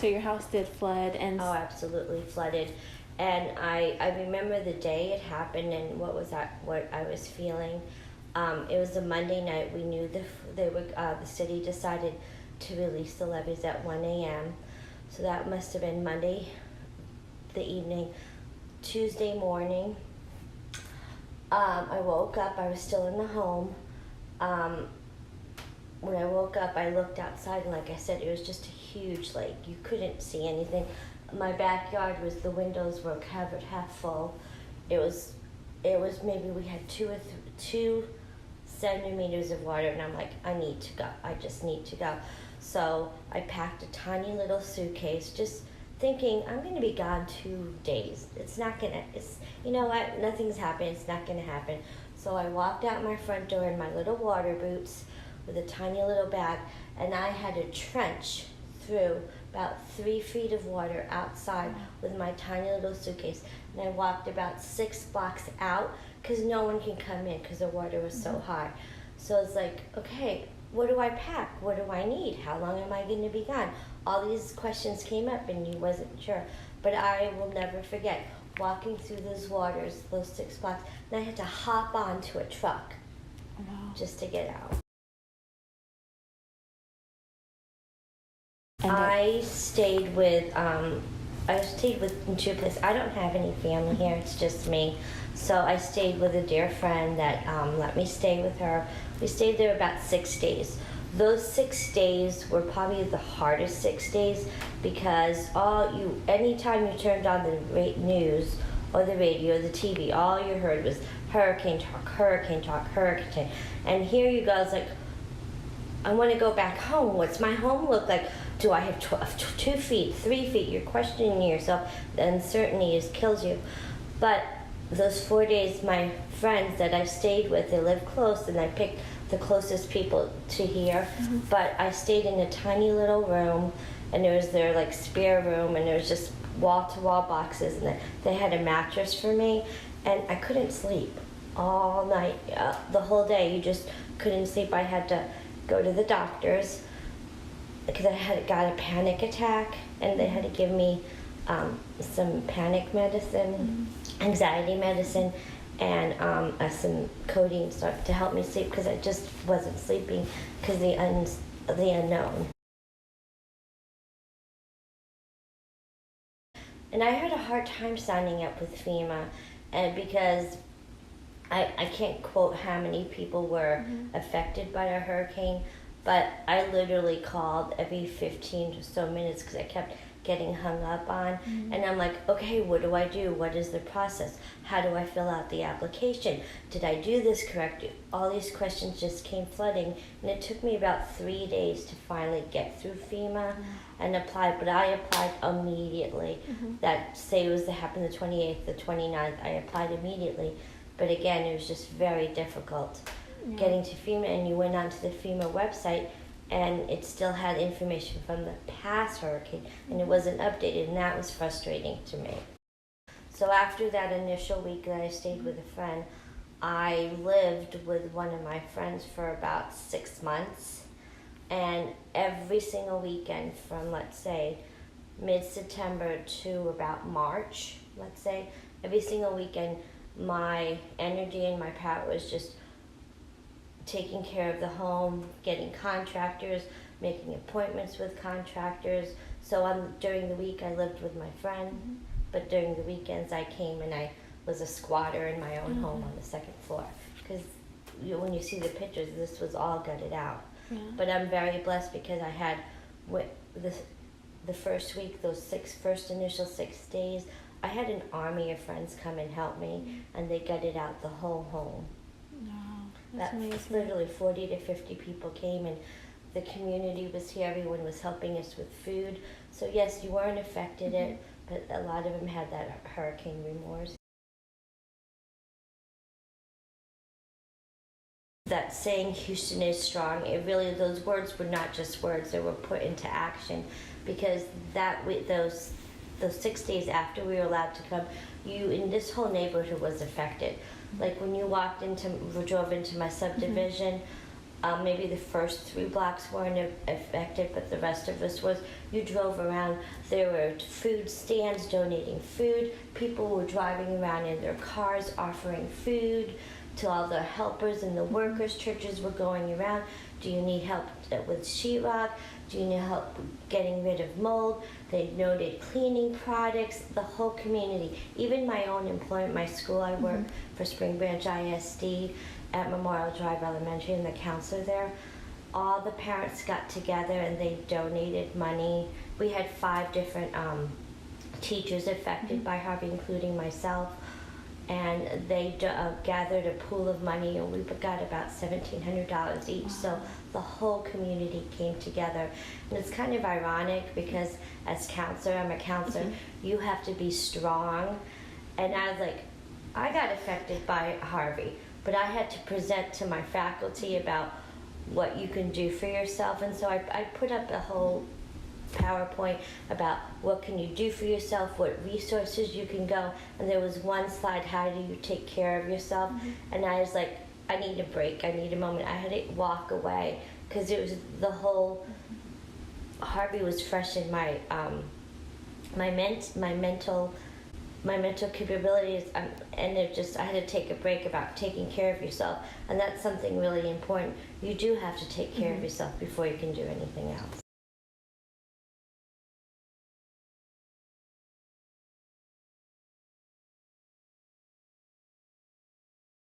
So your house did flood, and Oh, absolutely flooded. And I remember the day it happened and what I was feeling. It was a Monday night. We knew the city decided to release the levees at 1 a.m. So that must have been Monday, the evening. Tuesday morning, I woke up. I was still in the home. When I woke up, I looked outside, and like I said, it was just a huge lake. You couldn't see anything. My backyard the windows were covered half full. It was maybe we had 2 centimeters of water, and I'm like, I need to go. I just need to go. So I packed a tiny little suitcase, just thinking I'm going to be gone 2 days. You know what? Nothing's happened. It's not going to happen. So I walked out my front door in my little water boots with a tiny little bag, and I had to trench through about 3 feet of water outside with my tiny little suitcase. And I walked about 6 blocks out because no one can come in because the water was so high. So it's like, okay, what do I pack? What do I need? How long am I going to be gone? All these questions came up and you wasn't sure. But I will never forget walking through those waters, those 6 blocks, and I had to hop onto a truck just to get out. I stayed with in 2 places. I don't have any family here. It's just me. So I stayed with a dear friend that let me stay with her. We stayed there about 6 days. Those 6 days were probably the hardest 6 days because anytime you turned on the news or the radio or the TV, all you heard was hurricane talk, hurricane talk, hurricane. And here you go, it's like, I want to go back home. What's my home look like? Do I have 2 feet, 3 feet? You're questioning yourself. The uncertainty kills you. But those 4 days, my friends that I stayed with, they live close, and I picked the closest people to here. But I stayed in a tiny little room, and it was their like spare room, and there was just wall-to-wall boxes, and they had a mattress for me, and I couldn't sleep all night, the whole day. You just couldn't sleep. I had to go to the doctors because I got a panic attack, and they had to give me some panic medicine, anxiety medicine, and some codeine stuff to help me sleep because I just wasn't sleeping because the unknown. And I had a hard time signing up with FEMA, and because I can't quote how many people were affected by a hurricane, but I literally called every 15 or so minutes because I kept getting hung up on. And I'm like, okay, what do I do? What is the process? How do I fill out the application? Did I do this correct? All these questions just came flooding, and it took me about 3 days to finally get through FEMA and apply. But I applied immediately. That say it happened the 28th, the 29th. I applied immediately. But again, it was just very difficult getting to FEMA, and you went onto the FEMA website, and it still had information from the past hurricane, and it wasn't updated, and that was frustrating to me. So after that initial week that I stayed with a friend, I lived with one of my friends for about 6 months, and every single weekend from, let's say, mid-September to about March, let's say, every single weekend, my energy and my power was just taking care of the home, getting contractors, making appointments with contractors. So during the week I lived with my friend, but during the weekends I came and I was a squatter in my own home on the 2nd floor. Because when you see the pictures, this was all gutted out. But I'm very blessed because I had the first week, those initial 6 days, I had an army of friends come and help me, and they gutted out the whole home. That's amazing. Literally 40 to 50 people came, and the community was here. Everyone was helping us with food. So yes, you weren't affected it, but a lot of them had that hurricane remorse. That saying, Houston is strong, those words were not just words, they were put into action, because those 6 days after we were allowed to come, this whole neighborhood was affected. Like when you drove into my subdivision, Maybe the first 3 blocks weren't affected, but the rest of us was. You drove around, there were food stands donating food. People were driving around in their cars offering food to all the helpers and the workers. Churches were going around. Do you need help with sheetrock? Do you need help getting rid of mold? They donated cleaning products, the whole community. Even my own employment, my school, I work for Spring Branch ISD at Memorial Drive Elementary, and the counselor there. All the parents got together and they donated money. We had 5 different teachers affected by Harvey, including myself. And they gathered a pool of money, and we got about $1,700 each. Wow. So the whole community came together. And it's kind of ironic because as counselor, I'm a counselor, you have to be strong. And I was like, I got affected by Harvey, but I had to present to my faculty about what you can do for yourself. And so I put up a whole PowerPoint about what can you do for yourself, what resources you can go, and there was one slide, how do you take care of yourself? And I was like, I need a break, I need a moment. I had to walk away because it was the whole Harvey was fresh in my my mental capabilities, and it just, I had to take a break about taking care of yourself, and that's something really important. You do have to take care of yourself before you can do anything else.